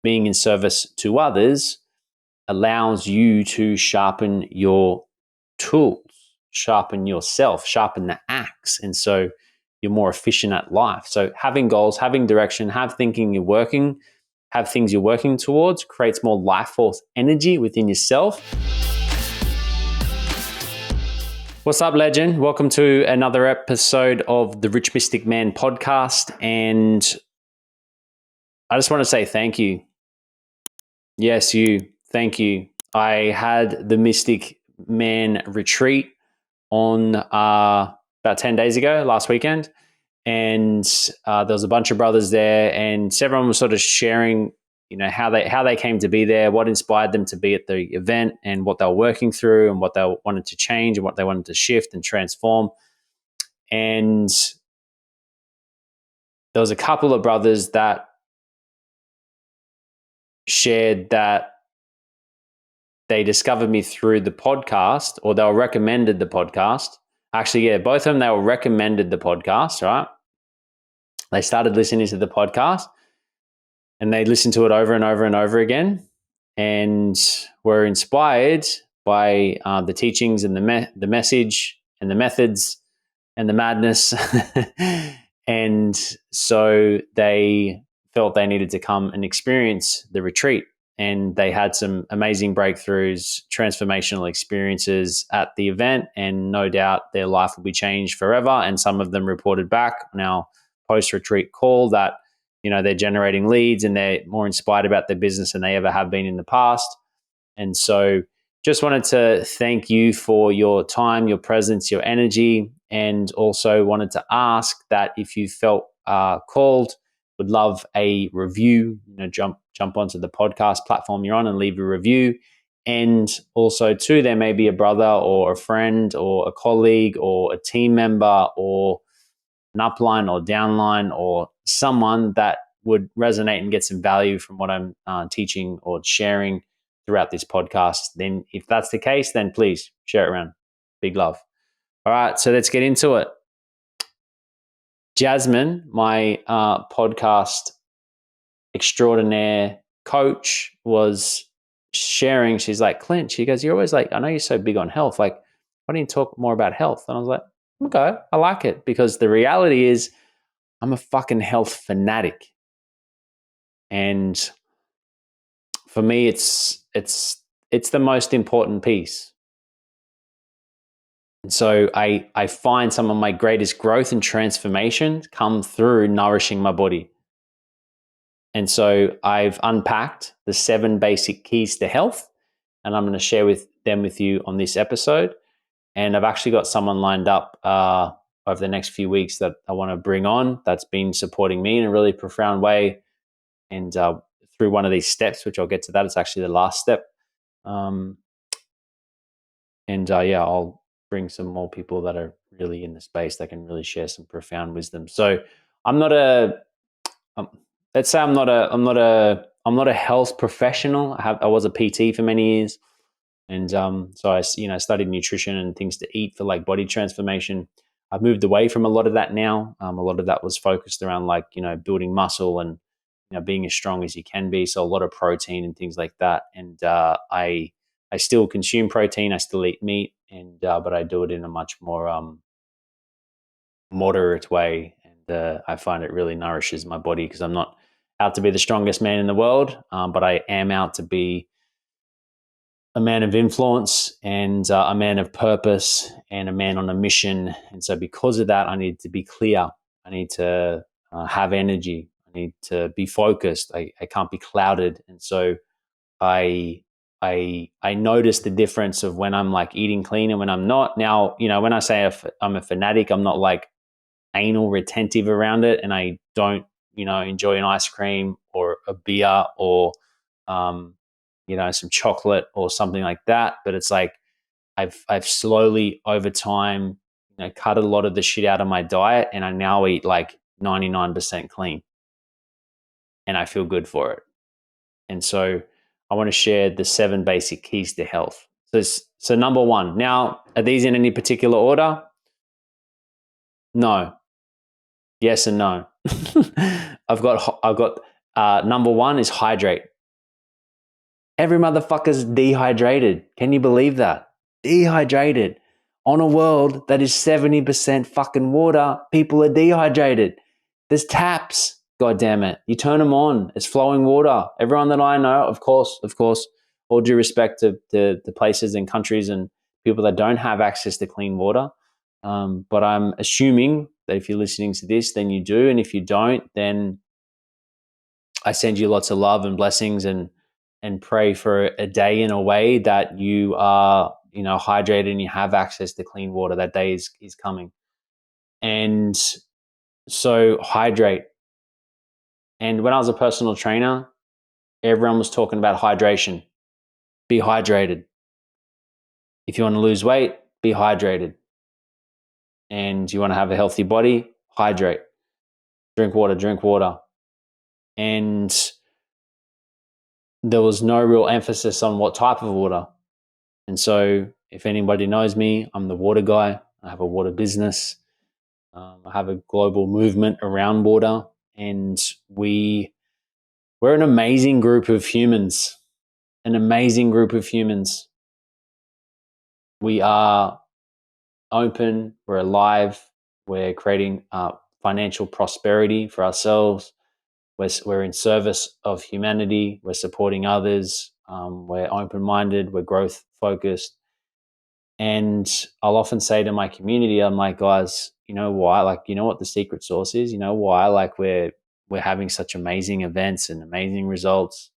being in service to others allows you to sharpen your tools, sharpen yourself, sharpen the axe. And so you're more efficient at life. So having goals, having direction, have things you're working towards creates more life force energy within yourself. What's up, legend? Welcome to another episode of the Rich Mystic Man podcast. And I just want to say thank you. Yes, you. Thank you. I had the Mystic Man retreat on about 10 days ago, last weekend. And there was a bunch of brothers there, and everyone was sort of sharing, how they came to be there, what inspired them to be at the event, and what they were working through, and what they wanted to change, and what they wanted to shift and transform. And there was a couple of brothers that shared that they discovered me through the podcast, or they were recommended the podcast. Actually, yeah, both of them, they were recommended the podcast, right? They started listening to the podcast and they listened to it over and over and over again, and were inspired by the teachings and the message and the methods and the madness. And so they felt they needed to come and experience the retreat. And they had some amazing breakthroughs, transformational experiences at the event, and no doubt their life will be changed forever. And some of them reported back on our post-retreat call that, they're generating leads and they're more inspired about their business than they ever have been in the past. And so just wanted to thank you for your time, your presence, your energy, and also wanted to ask that if you felt called, would love a review, jump onto the podcast platform you're on and leave a review. And also too, there may be a brother or a friend or a colleague or a team member or an upline or downline or someone that would resonate and get some value from what I'm teaching or sharing throughout this podcast. Then if that's the case, then please share it around. Big love. All right, so let's get into it. Jasmine, my podcast extraordinaire coach, was sharing. She's like, Clint, she goes, you're always like, I know you're so big on health. Like, why don't you talk more about health? And I was like, okay, I like it, because the reality is I'm a fucking health fanatic. And for me, it's the most important piece. And so I find some of my greatest growth and transformation come through nourishing my body. And so I've unpacked the 7 basic keys to health, and I'm going to share them with you on this episode. And I've actually got someone lined up over the next few weeks that I want to bring on that's been supporting me in a really profound way. And through one of these steps, which I'll get to that, it's actually the last step. I'll bring some more people that are really in the space that can really share some profound wisdom. So I'm not let's say I'm not a health professional. I was a PT for many years. And so I studied nutrition and things to eat for like body transformation. I've moved away from a lot of that now. A lot of that was focused around building muscle and being as strong as you can be. So a lot of protein and things like that. And I still consume protein. I still eat meat, but I do it in a much more moderate way. And I find it really nourishes my body, because I'm not out to be the strongest man in the world, but I am out to be a man of influence and a man of purpose and a man on a mission. And so because of that, I need to be clear. I need to have energy. I need to be focused. I can't be clouded. And so I notice the difference of when I'm like eating clean and when I'm not. Now, when I say I'm a fanatic, I'm not like anal retentive around it, and I don't, enjoy an ice cream or a beer or some chocolate or something like that. But it's like I've slowly over time, cut a lot of the shit out of my diet, and I now eat like 99% clean, and I feel good for it. And so I want to share the 7 basic keys to health. So number 1. Now, are these in any particular order? No. Yes and no. I've got Number one is hydrate. Every motherfucker's dehydrated. Can you believe that? Dehydrated. On a world that is 70% fucking water, people are dehydrated. There's taps. God damn it. You turn them on. It's flowing water. Everyone that I know, of course, all due respect to the places and countries and people that don't have access to clean water. But I'm assuming that if you're listening to this, then you do. And if you don't, then I send you lots of love and blessings and pray for a day in a way that you are, hydrated and you have access to clean water. That day is coming. And so hydrate. And when I was a personal trainer, everyone was talking about hydration. Be hydrated. If you want to lose weight, be hydrated. And you want to have a healthy body, hydrate. Drink water. And there was no real emphasis on what type of water. And so if anybody knows me, I'm the water guy. I have a water business. I have a global movement around water. And we're an amazing group of humans. We are open. We're alive. We're creating financial prosperity for ourselves. We're in service of humanity. We're supporting others. We're open-minded. We're growth-focused. And I'll often say to my community, I'm like, guys, you know why? Like, you know what the secret sauce is? You know why? Like, we're having such amazing events and amazing results.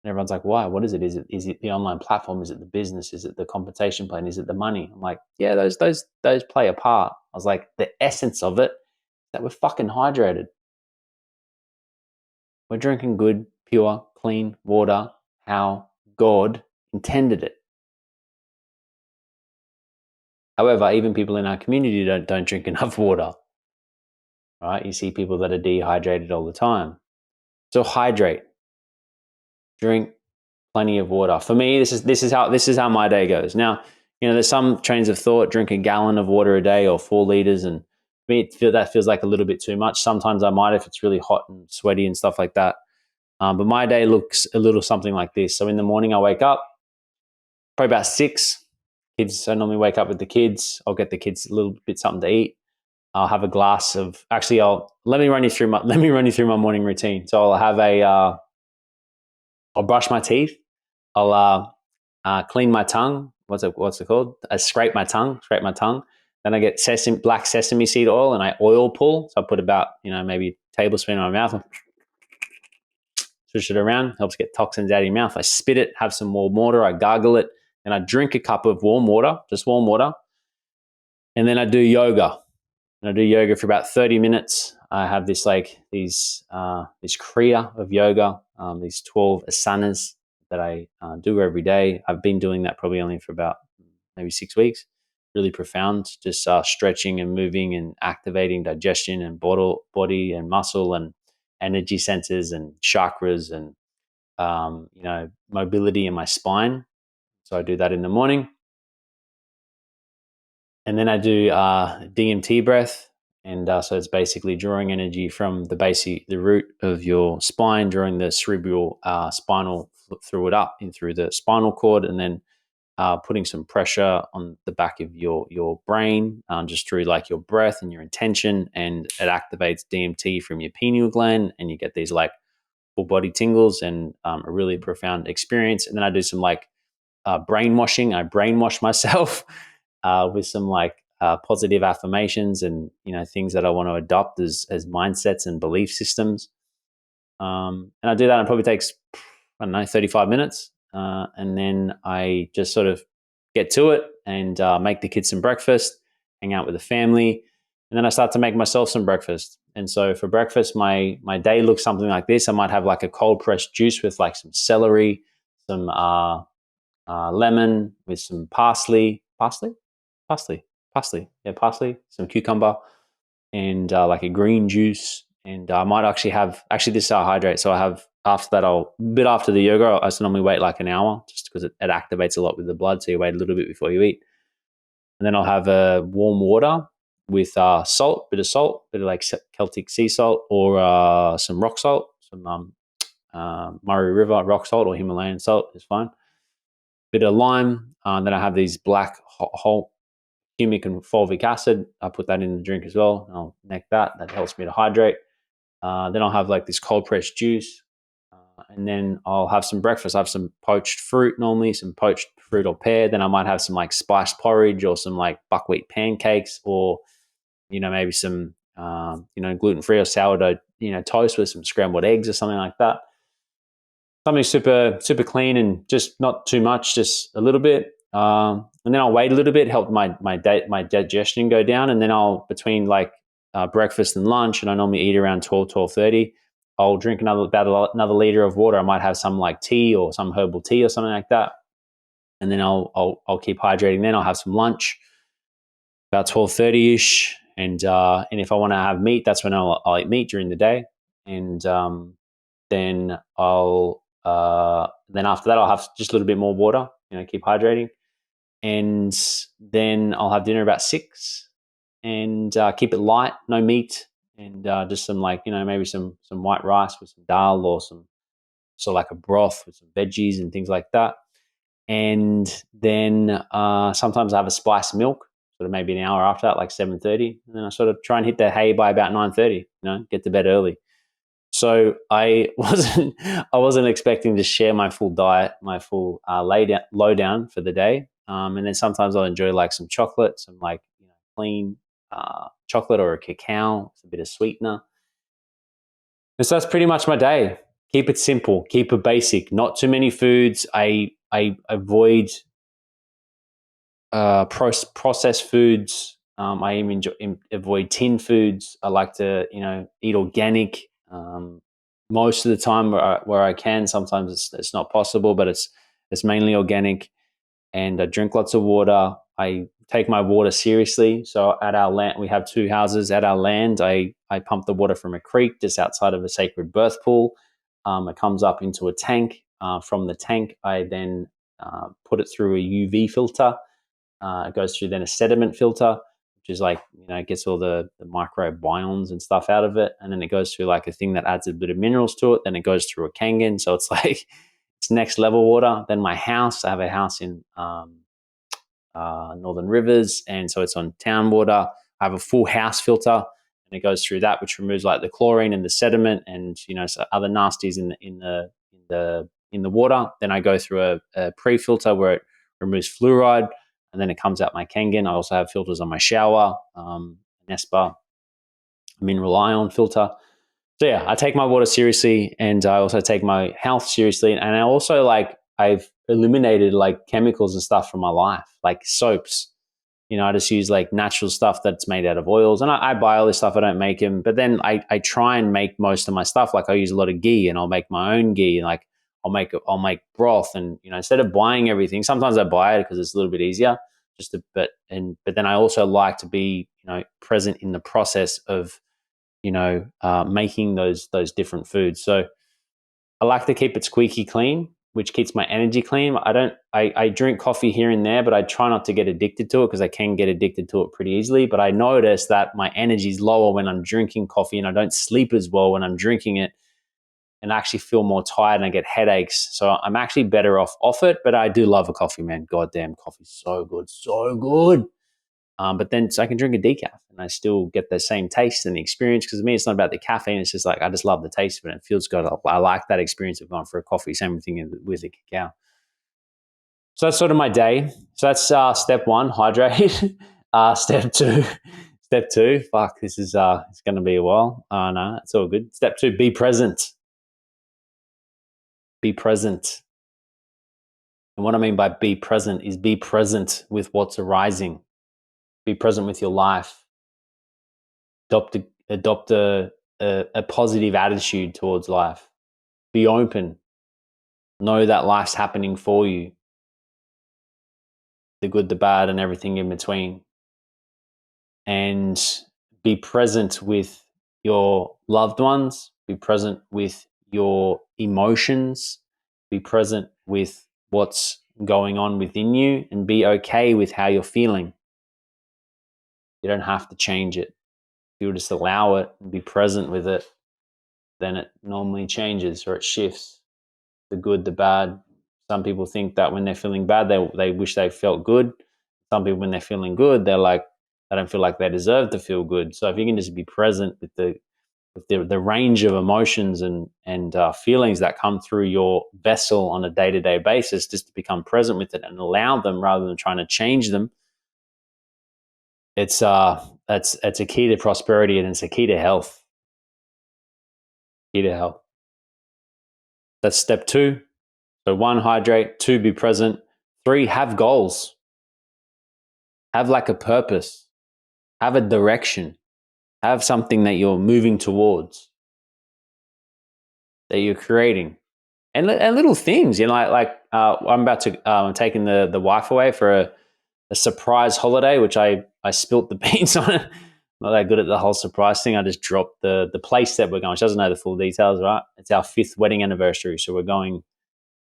And everyone's like, why? What is it? Is it the online platform? Is it the business? Is it the compensation plan? Is it the money? I'm like, yeah, those play a part. I was like, the essence of it is that we're fucking hydrated. We're drinking good, pure, clean water how God intended it. However, even people in our community don't drink enough water. Right? You see people that are dehydrated all the time. So hydrate. Drink plenty of water. For me, this is how my day goes. Now, there's some trains of thought, drink a gallon of water a day or 4 liters, and for me, that feels like a little bit too much. Sometimes I might if it's really hot and sweaty and stuff like that. But my day looks a little something like this. So in the morning, I wake up, probably about 6. Kids, I normally wake up with the kids. I'll get the kids a little bit something to eat. I'll have a glass of. Actually, let me run you through my morning routine. So I'll have I'll brush my teeth. I'll clean my tongue. What's it called? I scrape my tongue. Then I get black sesame seed oil and I oil pull. So I put about maybe a tablespoon in my mouth. Swish it around. Helps get toxins out of your mouth. I spit it. Have some warm water. I gargle it. And I drink a cup of warm water, just warm water. And then I do yoga. And I do yoga for about 30 minutes. I have this this kriya of yoga, these 12 asanas that I do every day. I've been doing that probably only for about maybe 6 weeks. Really profound, just stretching and moving and activating digestion and body and muscle and energy centers and chakras and mobility in my spine. So I do that in the morning. And then I do DMT breath. And so it's basically drawing energy from the root of your spine, drawing the cerebral spinal through it up and through the spinal cord, and then putting some pressure on the back of your brain, just through like your breath and your intention. And it activates DMT from your pineal gland, and you get these like full body tingles and a really profound experience. And then I do some brainwashing. I brainwash myself with some positive affirmations and things that I want to adopt as mindsets and belief systems. And I do that, and it probably takes 35 minutes, and then I just sort of get to it and make the kids some breakfast, hang out with the family, and then I start to make myself some breakfast. And so for breakfast, my day looks something like this. I might have like a cold pressed juice with like some celery, some lemon with some parsley, some cucumber, and like a green juice. And I might actually this is how I hydrate. So I have, after that, a bit after the yoga, I normally wait like an hour just because it activates a lot with the blood. So you wait a little bit before you eat. And then I'll have a warm water with bit of like Celtic sea salt or some rock salt. Murray River rock salt or Himalayan salt is fine. Bit of lime. Then I have these black whole humic and fulvic acid. I put that in the drink as well. I'll neck that. That helps me to hydrate. Then I'll have like this cold pressed juice. And then I'll have some breakfast. I have some poached fruit normally, some poached fruit or pear. Then I might have some like spiced porridge or some like buckwheat pancakes or, maybe some, gluten-free or sourdough, toast with some scrambled eggs or something like that. Something super, super clean and just not too much, just a little bit. And then I'll wait a little bit, help my digestion go down. And then I'll, between like breakfast and lunch, and I normally eat around 12:30, I'll drink about another liter of water. I might have some like tea or some herbal tea or something like that. And then I'll keep hydrating. Then I'll have some lunch about 12:30ish. And if I want to have meat, that's when I'll eat meat during the day. And then then after that, I'll have just a little bit more water, keep hydrating. And then I'll have dinner about 6 and keep it light, no meat, and just some like, maybe some white rice with some dal or like a broth with some veggies and things like that. And then sometimes I have a spiced milk, sort of maybe an hour after that, like 7:30. And then I sort of try and hit the hay by about 9:30, get to bed early. So I wasn't expecting to share my full diet, my full lowdown for the day. And then sometimes I'll enjoy like some chocolate, some like clean chocolate or a cacao, a bit of sweetener. And so that's pretty much my day. Keep it simple, keep it basic, not too many foods. I avoid processed foods. I even avoid tin foods. I like to eat organic. Most of the time where I can. Sometimes it's not possible, but it's mainly organic. And I drink lots of water. I take my water seriously. So at our land, we have 2 houses. At our land, I pump the water from a creek just outside of a sacred birth pool. It comes up into a tank. From the tank, I then put it through a UV filter. It goes through then a sediment filter, which is like, it gets all the microbiomes and stuff out of it. And then it goes through like a thing that adds a bit of minerals to it. Then it goes through a Kangen. So it's like, it's next level water. Then my house, I have a house in Northern Rivers. And so it's on town water. I have a full house filter and it goes through that, which removes like the chlorine and the sediment and, so other nasties in the water. Then I go through a pre-filter where it removes fluoride. And then it comes out my Kangen. I also have filters on my shower, Nespa mineral ion filter. So yeah, I take my water seriously, and I also take my health seriously. And I also I've eliminated like chemicals and stuff from my life, like soaps. I just use like natural stuff that's made out of oils. And I buy all this stuff. I don't make them, but then I try and make most of my stuff. Like I use a lot of ghee, and I'll make my own ghee. And like I'll make broth, and instead of buying everything, sometimes I buy it because it's a little bit easier. But then I also like to be present in the process of making those different foods. So I like to keep it squeaky clean, which keeps my energy clean. I drink coffee here and there, but I try not to get addicted to it because I can get addicted to it pretty easily. But I notice that my energy is lower when I'm drinking coffee, and I don't sleep as well when I'm drinking it, and I actually feel more tired and I get headaches. So I'm actually better off it, but I do love a coffee, man. Goddamn, coffee's so good, so good. But then so I can drink a decaf and I still get the same taste and the experience, because to me, it's not about the caffeine. It's just like, I just love the taste of it. It feels good. I like that experience of going for a coffee. Same thing with a cacao. So that's sort of my day. So that's step 1, hydrate. Step two, fuck, this is it's going to be a while. No, it's all good. Step 2, be present. Be present. And what I mean by be present is be present with what's arising. Be present with your life. Adopt a positive attitude towards life. Be open. Know that life's happening for you. The good, the bad, and everything in between. And be present with your loved ones. Be present with your emotions. Be present with what's going on within you, and be okay with how you're feeling. You don't have to change it. You'll just allow it and be present with it. then it normally changes or it shifts. The good, the bad. Some people think that when they're feeling bad, they wish they felt good. Some people, when they're feeling good, they're like, they don't feel like they deserve to feel good. So if you can just be present with the range of emotions and feelings that come through your vessel on a day-to-day basis, just to become present with it and allow them rather than trying to change them, it's a key to prosperity, and it's a key to health. Key to health. That's step 2. So 1, hydrate. 2, be present. 3, have goals. Have like a purpose. Have a direction. Have something that you're moving towards, that you're creating. And little things, like I'm about to, I'm taking the wife away for a surprise holiday, which I spilt the beans on it. Not that good at the whole surprise thing. I just dropped the place that we're going. She doesn't know the full details, right? It's our 5th wedding anniversary. So we're going,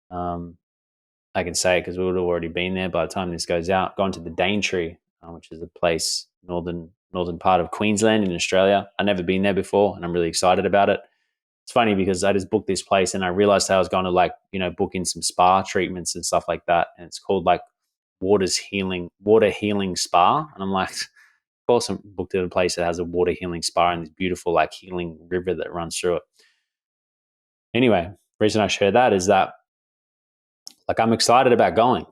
I can say it because we would have already been there by the time this goes out, going to the Daintree, which is a place, northern part of Queensland in Australia. I've never been there before, and I'm really excited about it. It's funny because I just booked this place and I realized I was going to book in some spa treatments and stuff like that. And it's called like water healing spa. And I'm like, of course I booked it at a place that has a water healing spa and this beautiful like healing river that runs through it. Anyway, the reason I share that is that like I'm excited about going.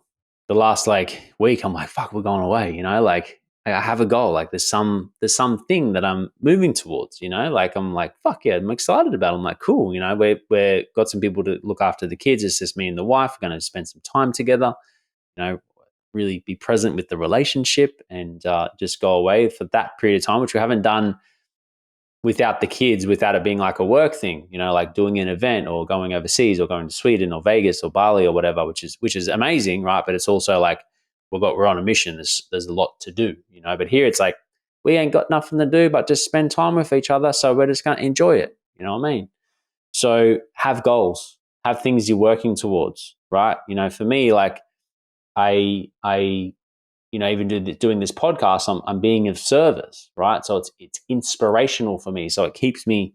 The last like week, I'm like, fuck, we're going away, like I have a goal. Like there's something that I'm moving towards, like I'm like, fuck yeah, I'm excited about it. I'm like, cool, we're got some people to look after the kids. It's just me and the wife. We're going to spend some time together, really be present with the relationship and just go away for that period of time, which we haven't done without the kids, without it being like a work thing, like doing an event or going overseas or going to Sweden or Vegas or Bali or whatever, which is amazing, right? But it's also like we're on a mission. There's a lot to do, But here it's like we ain't got nothing to do but just spend time with each other, so we're just going to enjoy it. You know what I mean? So have goals, have things you're working towards, right? For me, like I even doing this podcast, I'm being of service, right? So it's inspirational for me. So it keeps me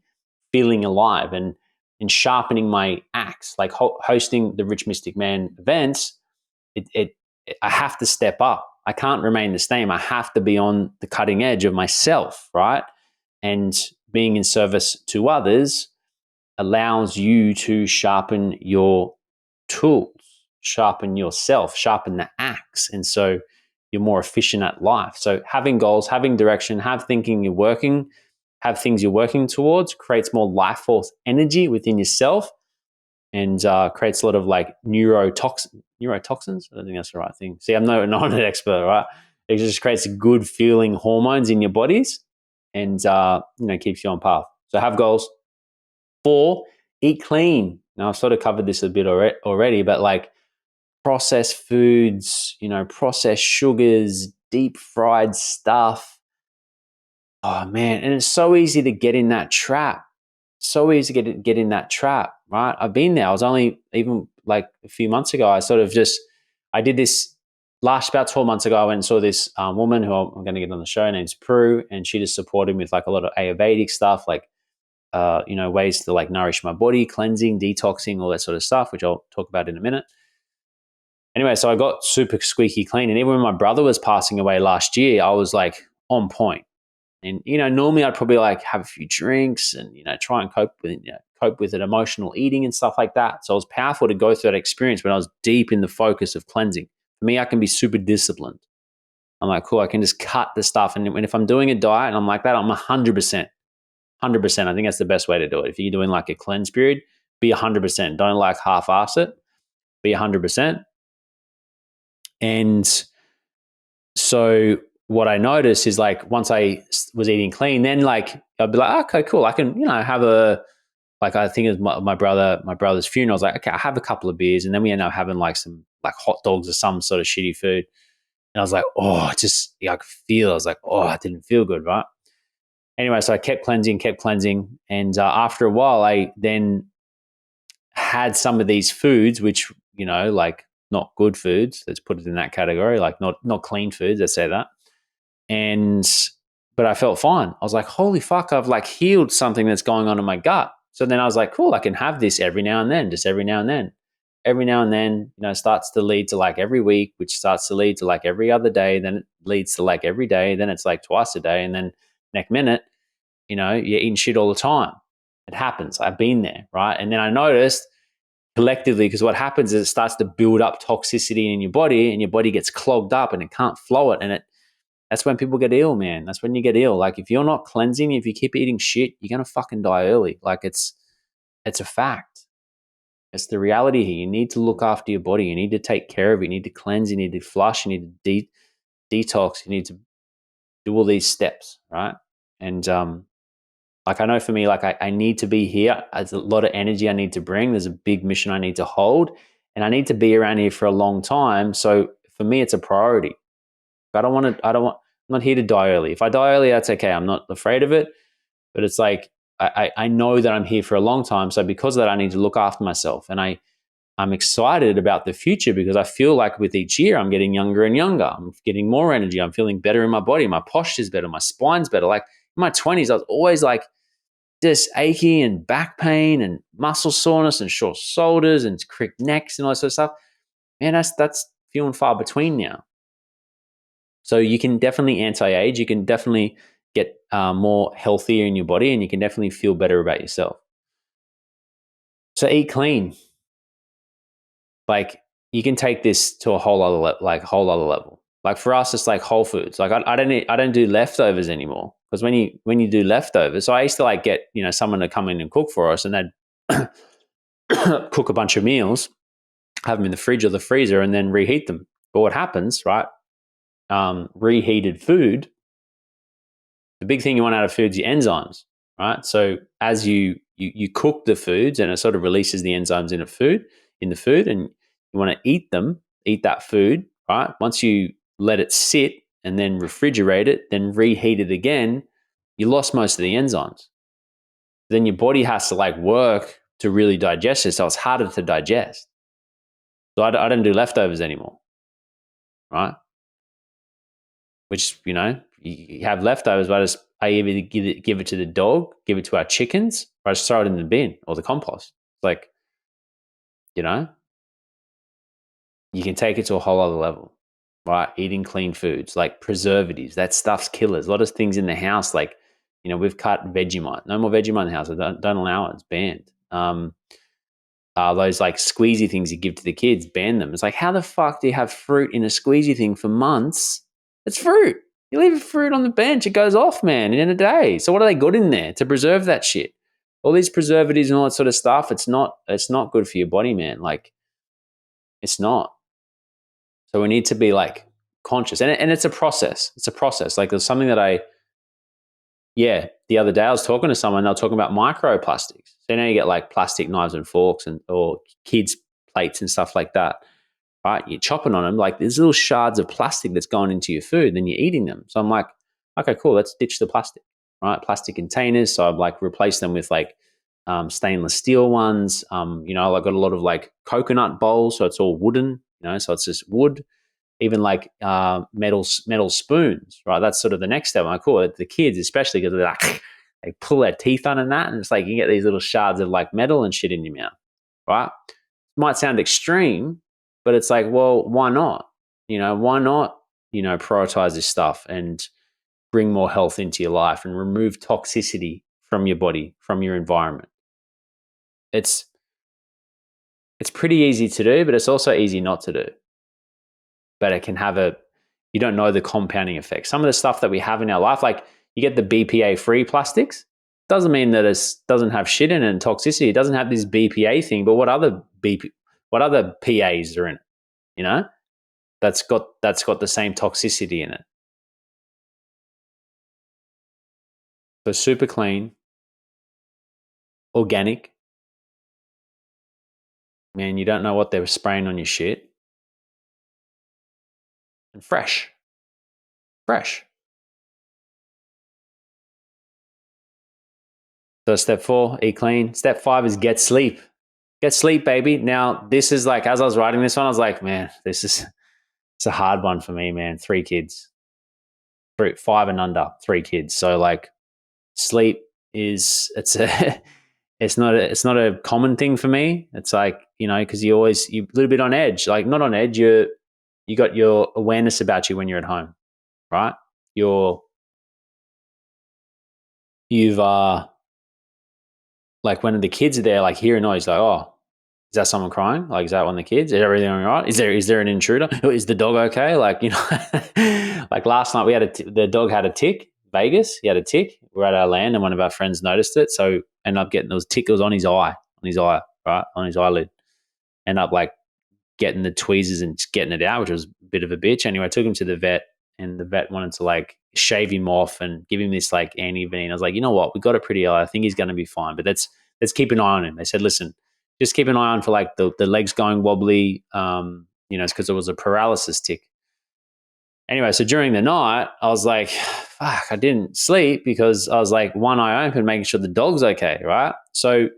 feeling alive and sharpening my axe. Like hosting the Rich Mystic Man events, I have to step up. I can't remain the same. I have to be on the cutting edge of myself, right? And being in service to others allows you to sharpen your tools, sharpen yourself, sharpen the axe. And so you're more efficient at life. So having goals, having direction, have things you're working towards creates more life force energy within yourself and creates a lot of like neurotoxins. I don't think that's the right thing. See, I'm not an expert, right? It just creates good feeling hormones in your bodies and keeps you on path. So have goals. 4, eat clean. Now I've sort of covered this a bit already, but like processed foods, processed sugars, deep fried stuff. Oh man, and it's so easy to get in that trap. So easy to get in that trap, right? I've been there. I was only even like a few months ago. I did this about 12 months ago. I went and saw this woman who I'm going to get on the show. Her name's Prue, and she just supported me with like a lot of Ayurvedic stuff, like ways to like nourish my body, cleansing, detoxing, all that sort of stuff, which I'll talk about in a minute. Anyway, so I got super squeaky clean. And even when my brother was passing away last year, I was like on point. And, normally I'd probably like have a few drinks and, try and cope with it, emotional eating and stuff like that. So it was powerful to go through that experience when I was deep in the focus of cleansing. For me, I can be super disciplined. I'm like, cool, I can just cut the stuff. And if I'm doing a diet and I'm like that, I'm 100%. 100%. I think that's the best way to do it. If you're doing like a cleanse period, be 100%. Don't like half-ass it. Be 100%. And so what I noticed is like once I was eating clean, then like I'd be like, okay, cool. I can, have I think it was my brother's funeral. I was like, okay, I have a couple of beers, and then we end up having like some like hot dogs or some sort of shitty food. And I was like, oh, I could feel. I was like, oh, I didn't feel good, right? Anyway, so I kept cleansing, and after a while, I then had some of these foods, which like not good foods. Let's put it in that category, like not clean foods. Let's say that. But I felt fine. I was like, holy fuck, I've like healed something that's going on in my gut. So then I was like, cool, I can have this every now and then, just every now and then. Every now and then, starts to lead to like every week, which starts to lead to like every other day. Then it leads to like every day. Then it's like twice a day. And then next minute, you're eating shit all the time. It happens. I've been there, right? And then I noticed collectively, because what happens is it starts to build up toxicity in your body, and your body gets clogged up and it can't flow it. And that's when people get ill, man. That's when you get ill. Like if you're not cleansing, if you keep eating shit, you're going to fucking die early. Like it's a fact. It's the reality here. You need to look after your body. You need to take care of it. You need to cleanse. You need to flush. You need to detox. You need to do all these steps, right? And like I know for me, like I need to be here. There's a lot of energy I need to bring. There's a big mission I need to hold, and I need to be around here for a long time. So for me, it's a priority. I'm not here to die early. If I die early, that's okay. I'm not afraid of it. But it's like I know that I'm here for a long time. So because of that, I need to look after myself. And I'm excited about the future because I feel like with each year, I'm getting younger and younger. I'm getting more energy. I'm feeling better in my body. My posture's better. My spine's better. Like in my 20s, I was always like just achy and back pain and muscle soreness and short shoulders and cricked necks and all that sort of stuff. Man, that's few and far between now. So you can definitely anti-age. You can definitely get more healthier in your body, and you can definitely feel better about yourself. So eat clean. Like you can take this to a whole other level. Like for us, it's like whole foods. Like I don't do leftovers anymore, because when you do leftovers, so I used to like get someone to come in and cook for us, and they'd cook a bunch of meals, have them in the fridge or the freezer, and then reheat them. But what happens, right? Reheated food, the big thing you want out of food is your enzymes, right? So as you cook the foods, and it sort of releases the enzymes in the food, and you want to eat that food, right? Once you let it sit and then refrigerate it, then reheat it again, you lost most of the enzymes. Then your body has to like work to really digest it, so it's harder to digest. So I don't do leftovers anymore, right? Which, you have leftovers, but I either give it to the dog, give it to our chickens, or I just throw it in the bin or the compost. It's like, you can take it to a whole other level, right? Eating clean foods, like preservatives, that stuff's killers. A lot of things in the house, like, we've cut Vegemite. No more Vegemite in the house. I don't allow it. It's banned. Those like squeezy things you give to the kids, ban them. It's like, how the fuck do you have fruit in a squeezy thing for months? It's fruit. You leave fruit on the bench, it goes off, man, in a day. So what are they got in there to preserve that shit? All these preservatives and all that sort of stuff, it's not good for your body, man. Like, it's not. So we need to be like conscious. And it's a process. It's a process. Like there's something that the other day I was talking to someone, they were talking about microplastics. So now you get like plastic knives and forks or kids' plates and stuff like that. Right, you're chopping on them, like there's little shards of plastic that's going into your food, then you're eating them. So I'm like, okay, cool, let's ditch the plastic, right? Plastic containers. So I've like replaced them with like stainless steel ones. I've got a lot of like coconut bowls, so it's all wooden, so it's just wood. Even like metal spoons, right? That's sort of the next step. I call it the kids, especially because they're like, they pull their teeth on and that, and it's like you get these little shards of like metal and shit in your mouth, right? Might sound extreme, but it's like, well, why not? Why not, prioritize this stuff and bring more health into your life and remove toxicity from your body, from your environment. It's pretty easy to do, but it's also easy not to do. But it can have you don't know the compounding effect. Some of the stuff that we have in our life, like you get the BPA-free plastics, doesn't mean that it doesn't have shit in it and toxicity. It doesn't have this BPA thing, but what other PAs are in it? That's got the same toxicity in it. So super clean, organic. Man, you don't know what they're spraying on your shit. And fresh. So step 4, eat clean. Step 5 is get sleep. Get sleep, baby. Now, this is like, as I was writing this one, I was like, man, it's a hard one for me, man. 3 kids. 5 and under, 3 kids. So like sleep it's it's not a common thing for me. It's like, because you're a little bit on edge, like not on edge. You got your awareness about you when you're at home, right? You've like when the kids are there, like hear a noise, like, oh, is that someone crying? Like, is that one of the kids? Is everything all right? Is there an intruder? Is the dog okay? Like, like last night we had the dog had a tick. Vegas, he had a tick. We're at our land, and one of our friends noticed it. So ended up getting those tickles on his eye, right, on his eyelid. End up like getting the tweezers and getting it out, which was a bit of a bitch. Anyway, I took him to the vet, and the vet wanted to like shave him off and give him this like anti-venin. I was like, you know what, we got it pretty early. I think he's going to be fine, but let's keep an eye on him. They said, listen, just keep an eye on for like the legs going wobbly. It's because it was a paralysis tick. Anyway, so during the night, I was like, fuck, I didn't sleep because I was like one eye open, making sure the dog's okay, right? So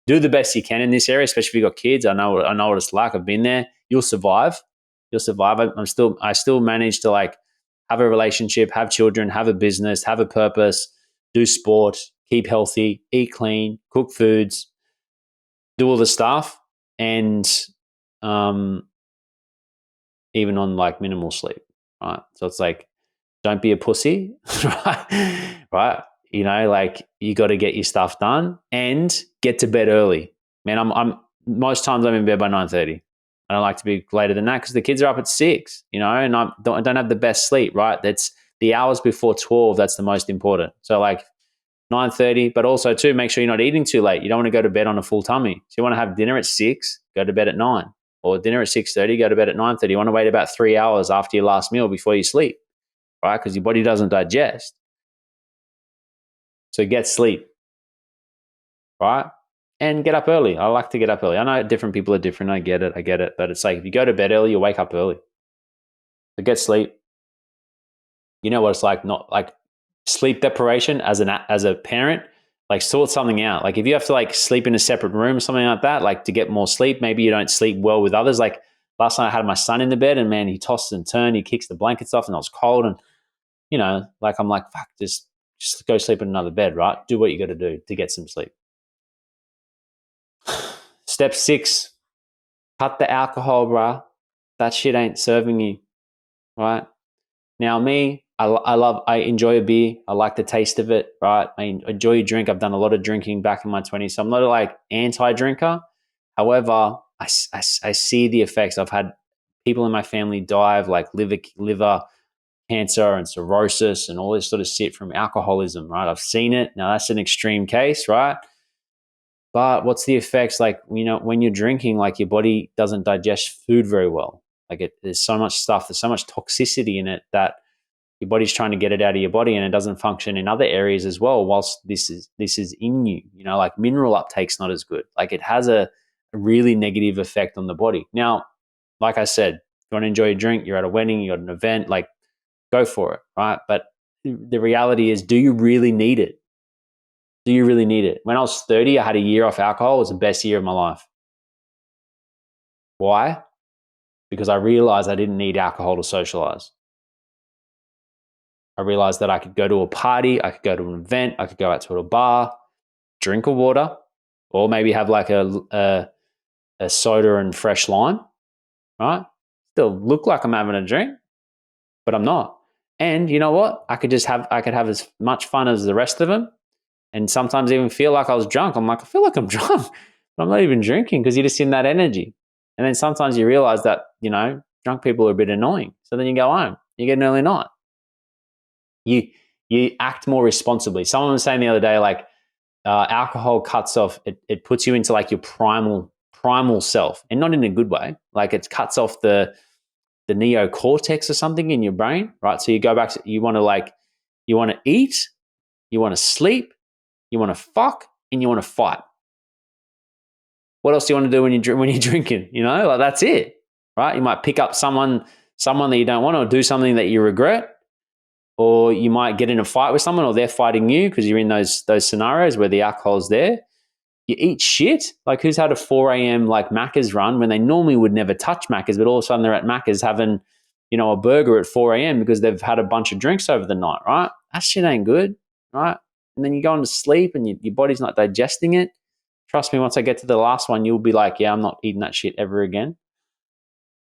do the best you can in this area, especially if you've got kids. I know what it's like. I've been there. You'll survive. I still manage to like have a relationship, have children, have a business, have a purpose, do sport, keep healthy, eat clean, cook foods, do all the stuff, and even on like minimal sleep, right? So it's like, don't be a pussy, right? Right? Like you got to get your stuff done and get to bed early. Man, I'm most times I'm in bed by 9:30. I don't like to be later than that because the kids are up at 6, and I don't have the best sleep, right? That's the hours before 12. That's the most important. So like 9:30, but also too, make sure you're not eating too late. You don't want to go to bed on a full tummy. So you want to have dinner at 6, go to bed at 9, or dinner at 6:30, go to bed at 9:30. You want to wait about 3 hours after your last meal before you sleep, right? Because your body doesn't digest. So get sleep, right? And get up early. I like to get up early. I know different people are different. I get it. But it's like if you go to bed early, you wake up early. So get sleep. You know what it's like, not like sleep deprivation as a parent, like sort something out. Like if you have to like sleep in a separate room or something like that, like to get more sleep, maybe you don't sleep well with others. Like last night I had my son in the bed and man, he tosses and turns, he kicks the blankets off and I was cold and, like I'm like, fuck, just go sleep in another bed, right? Do what you got to do to get some sleep. Step 6, cut the alcohol, bruh. That shit ain't serving you, right? Now me, I enjoy a beer. I like the taste of it, right? I enjoy a drink. I've done a lot of drinking back in my 20s, so I'm not like anti-drinker. However, I see the effects. I've had people in my family die of like liver cancer and cirrhosis and all this sort of shit from alcoholism, right? I've seen it. Now that's an extreme case, right? But what's the effects? Like, when you're drinking, like your body doesn't digest food very well. Like there's so much stuff, there's so much toxicity in it that your body's trying to get it out of your body and it doesn't function in other areas as well whilst this is in you. Like mineral uptake's not as good. Like it has a really negative effect on the body. Now, like I said, if you want to enjoy a drink, you're at a wedding, you're at an event, like go for it, right? But the reality is, do you really need it? Do you really need it? When I was 30, I had a year off alcohol. It was the best year of my life. Why? Because I realized I didn't need alcohol to socialize. I realized that I could go to a party, I could go to an event, I could go out to a bar, drink a water, or maybe have like a soda and fresh lime, right? Still look like I'm having a drink, but I'm not. And you know what? I could have as much fun as the rest of them, and sometimes even feel like I was drunk. I'm like, I feel like I'm drunk, but I'm not even drinking because you're just in that energy. And then sometimes you realize that, drunk people are a bit annoying. So then you go home, you get an early night. You act more responsibly. Someone was saying the other day, like alcohol cuts off, it puts you into like your primal self, and not in a good way. Like it cuts off the neocortex or something in your brain, right? So you go back to, you want to eat, you want to sleep, you want to fuck, and you want to fight. What else do you want to do when you're drinking? Like that's it, right? You might pick up someone that you don't want, or do something that you regret, or you might get in a fight with someone, or they're fighting you because you're in those scenarios where the alcohol's there. You eat shit. Like who's had a 4 a.m. like Macca's run when they normally would never touch Macca's, but all of a sudden they're at Macca's having, a burger at 4 a.m. because they've had a bunch of drinks over the night, right? That shit ain't good, right? and then you go into sleep and your body's not digesting it. Trust me, once I get to the last one, you'll be like, yeah, I'm not eating that shit ever again.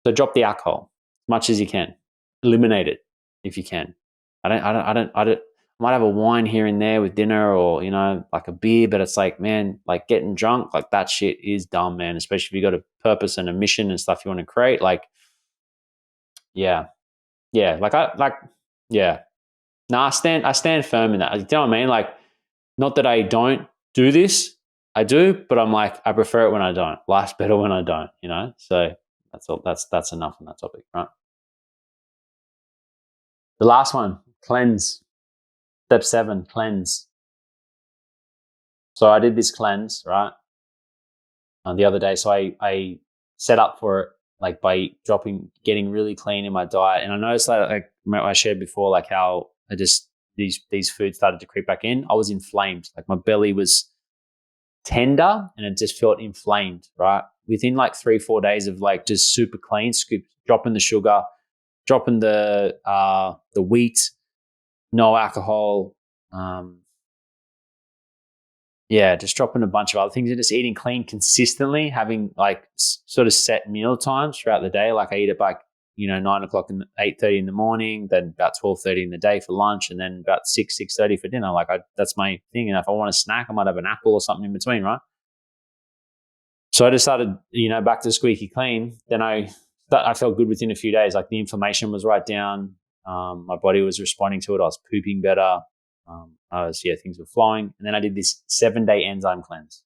So drop the alcohol as much as you can. Eliminate it if you can. I might have a wine here and there with dinner, or, like a beer, but it's like, man, like getting drunk, like that shit is dumb, man. Especially if you got a purpose and a mission and stuff you want to create. Like, yeah. Yeah. Yeah. No, I stand firm in that. You know what I mean? Like, not that I don't do this, I do, but I'm like, I prefer it when I don't. Life's better when I don't, So that's all. That's enough on that topic, right? The last one, cleanse. Step 7, cleanse. So I did this cleanse, right? The other day. So I set up for it, like by getting really clean in my diet. And I noticed that, like I shared before, like how I just, these foods started to creep back in. I was inflamed. Like my belly was tender and it just felt inflamed, right? Within like 3-4 days of like just super clean, dropping the sugar, dropping the wheat, no alcohol, just dropping a bunch of other things and just eating clean consistently, having like sort of set meal times throughout the day. Like I eat at like, 9 o'clock and 8:30 in the morning, then about 12:30 in the day for lunch, and then about 6:30 for dinner. Like that's my thing. And if I want a snack, I might have an apple or something in between, right? So I just started, back to squeaky clean. Then I felt good within a few days. Like the inflammation was right down. My body was responding to it. I was pooping better. Things were flowing. And then I did this 7-day enzyme cleanse.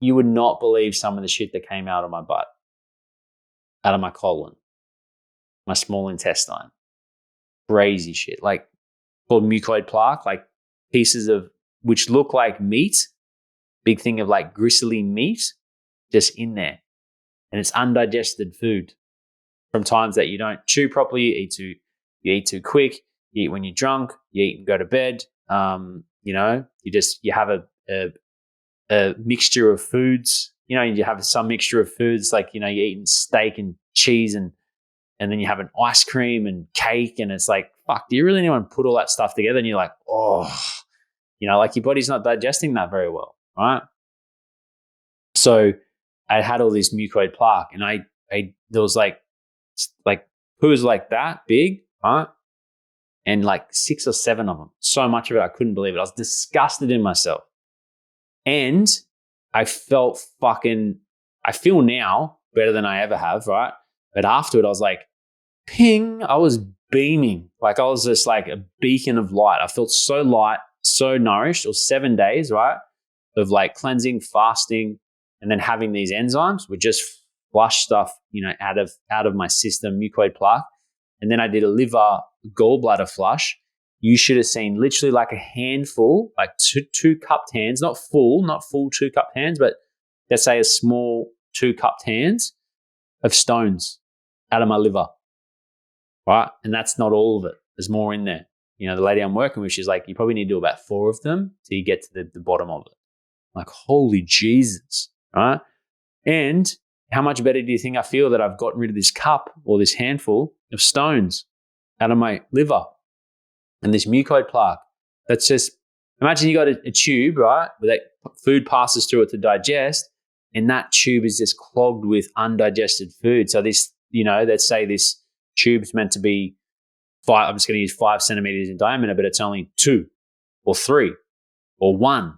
You would not believe some of the shit that came out of my butt, out of my colon, my small intestine. Crazy shit. Like called mucoid plaque, like pieces of which look like meat, big thing of like gristly meat just in there. And it's undigested food from times that you don't chew properly, you eat too quick, you eat when you're drunk, you eat and go to bed. You have a mixture of foods. You have some mixture of foods, like, you're eating steak and cheese and then you have an ice cream and cake, and it's like, fuck, do you really want to put all that stuff together? And you're like, like your body's not digesting that very well, right? So I had all this mucoid plaque, and there was like poos like that big, right? And like 6 or 7 of them. So much of it, I couldn't believe it. I was disgusted in myself. And I feel now better than I ever have, right? But afterward, I was like, ping, I was beaming. Like I was just like a beacon of light. I felt so light, so nourished. It was 7 days, right? Of like cleansing, fasting, and then having these enzymes would just flush stuff, out of my system, mucoid plaque. And then I did a liver gallbladder flush. You should have seen literally like a handful, like two cupped hands, not full 2 cupped hands, but let's say a small 2 cupped hands of stones out of my liver, right? And that's not all of it. There's more in there. The lady I'm working with, she's like, you probably need to do about 4 of them till you get to the bottom of it. I'm like, holy Jesus, right? And how much better do you think I feel that I've gotten rid of this cup or this handful of stones out of my liver and this mucoid plaque? That's just, imagine you got a tube, right, where that food passes through it to digest, and that tube is just clogged with undigested food. So this, let's say this tube's meant to be 5, I'm just going to use 5 centimeters in diameter, but it's only 2 or 3 or 1.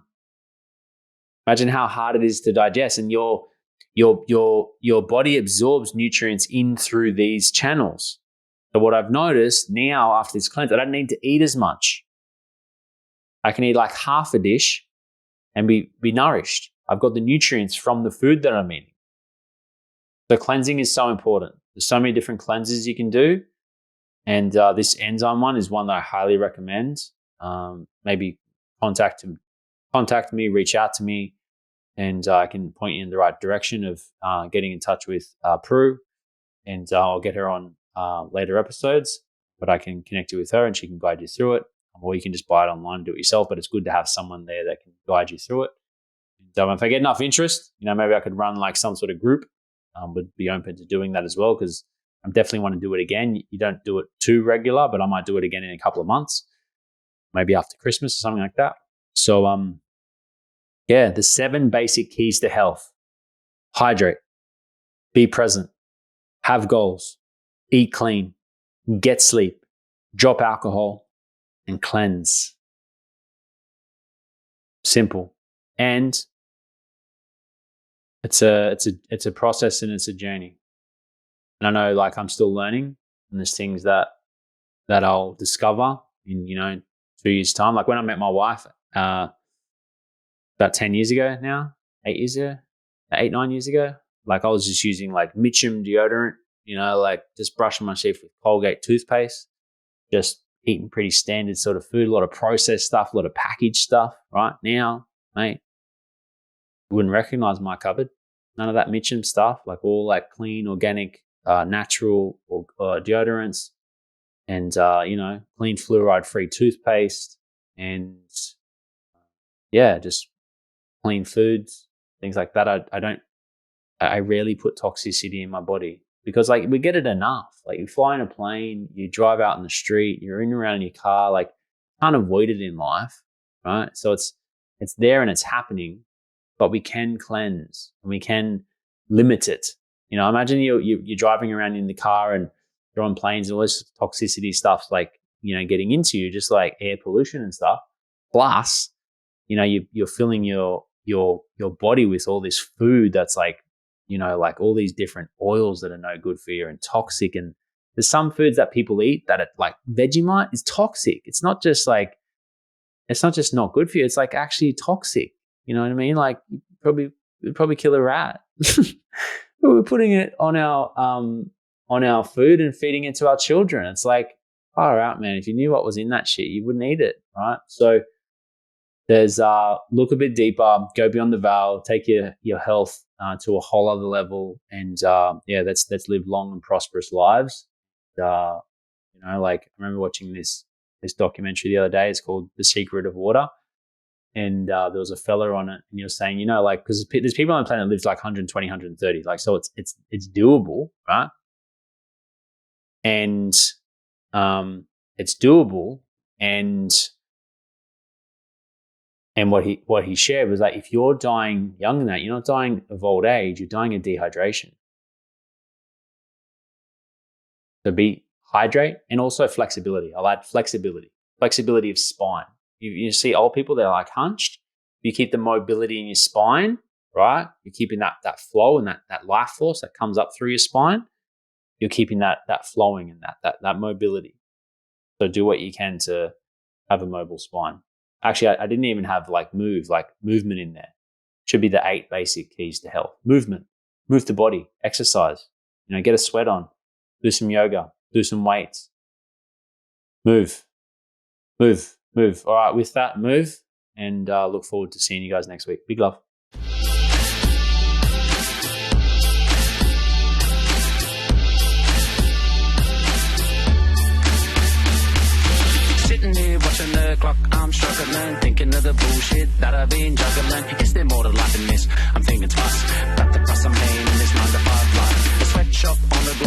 Imagine how hard it is to digest, and your body absorbs nutrients in through these channels. So what I've noticed now after this cleanse, I don't need to eat as much. I can eat like half a dish and be nourished. I've got the nutrients from the food that I'm eating. So cleansing is so important. There's so many different cleanses you can do. And this enzyme one is one that I highly recommend. Maybe contact me, reach out to me, and I can point you in the right direction of getting in touch with Prue, and I'll get her on later episodes, but I can connect you with her and she can guide you through it, or you can just buy it online and do it yourself, but it's good to have someone there that can guide you through it. And if I get enough interest, maybe I could run like some sort of group, would be open to doing that as well, because I definitely want to do it again. You don't do it too regular, but I might do it again in a couple of months. maybe after Christmas or something like that. So, the 7 basic keys to health: hydrate, be present, have goals, eat clean, get sleep, drop alcohol, and cleanse. Simple. And it's a process and it's a journey. And I know, like, I'm still learning, and there's things that I'll discover in 2 years' time. Like when I met my wife about 10 years ago now, 8 years ago, 9 years ago, like I was just using like Mitchum deodorant, like just brushing my teeth with Colgate toothpaste, just eating pretty standard sort of food, a lot of processed stuff, a lot of packaged stuff. Right now, mate, you wouldn't recognize my cupboard. None of that Mitchum stuff, like all like clean, organic, natural or deodorants, and clean fluoride-free toothpaste, and just clean foods, things like that. I rarely put toxicity in my body because like we get it enough. Like you fly in a plane, you drive out in the street, you're in and around in your car, like can't avoid it in life, right? So it's there and it's happening, but we can cleanse and we can limit it. Imagine you're driving around in the car and you're on planes and all this toxicity stuff's like, getting into you, just like air pollution and stuff. Plus, you're filling your body with all this food that's like, like all these different oils that are no good for you and toxic. And there's some foods that people eat that are like Vegemite is toxic. It's not just not good for you. It's like actually toxic. You know what I mean? Like we'd probably kill a rat. But we're putting it on our food and feeding it to our children. It's like, far out, man. If you knew what was in that shit, you wouldn't eat it, right? So there's look a bit deeper, go beyond the veil, take your health to a whole other level, and let's live long and prosperous lives. Like I remember watching this documentary the other day. It's called The Secret of Water, and there was a fella on it, and he was saying, because there's people on the planet that lives like 120, 130, like so it's doable, right? And it's doable, and what he shared was like, if you're dying young than that, you're not dying of old age, you're dying of dehydration. So hydrate, and also flexibility. I'll add flexibility of spine. You see old people, they're like hunched. You keep the mobility in your spine, right? You're keeping that flow and that life force that comes up through your spine. You're keeping that flowing and that mobility. So do what you can to have a mobile spine. Actually, I didn't even have movement in there. Should be the 8 basic keys to health. Movement, move the body, exercise, get a sweat on, do some yoga, do some weights, move. All right, with that, move, and look forward to seeing you guys next week. Big love. Sitting here watching the clock, I'm struggling, thinking of the bullshit that I've been juggling. Is there more to life than this? I'm thinking twice. Got the price I'm paying in this 9 to 5 life. The sweatshop on the globe.